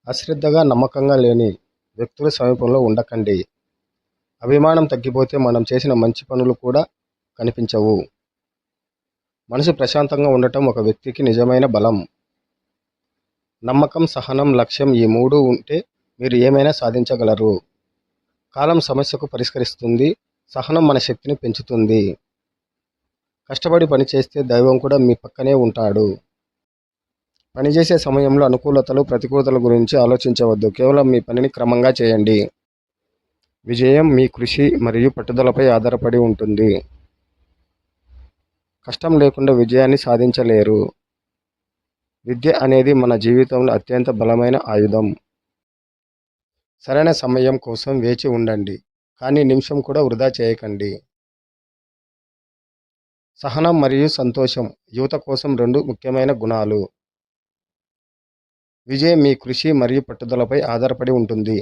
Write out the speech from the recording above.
అశ్రద్ధగా, నమ్మకంగా లేని వ్యక్తుల సమీపంలో ఉండకండి. అభిమానం తగ్గిపోతే మనం చేసిన మంచి పనులు కూడా కనిపించవు. మనసు ప్రశాంతంగా ఉండటం ఒక వ్యక్తికి నిజమైన బలం. నమ్మకం, సహనం, లక్ష్యం ఈ మూడు ఉంటే మీరు ఏమైనా సాధించగలరు. కాలం సమస్యకు పరిష్కరిస్తుంది. సహనం మన శక్తిని పెంచుతుంది. కష్టపడి పనిచేస్తే దైవం కూడా మీ పక్కనే ఉంటాడు. పనిచేసే సమయంలో అనుకూలతలు, ప్రతికూలతల గురించి ఆలోచించవద్దు. కేవలం మీ పనిని క్రమంగా చేయండి. విజయం మీ కృషి మరియు పట్టుదలపై ఆధారపడి ఉంటుంది. కష్టం లేకుండా విజయాన్ని సాధించలేరు. విద్య అనేది మన జీవితంలో అత్యంత బలమైన ఆయుధం. సరైన సమయం కోసం వేచి ఉండండి, కానీ నిమిషం కూడా వృధా చేయకండి. సహనం మరియు సంతోషం యువత కోసం రెండు ముఖ్యమైన గుణాలు. విజయం మీ కృషి మరియు పట్టుదలపై ఆధారపడి ఉంటుంది.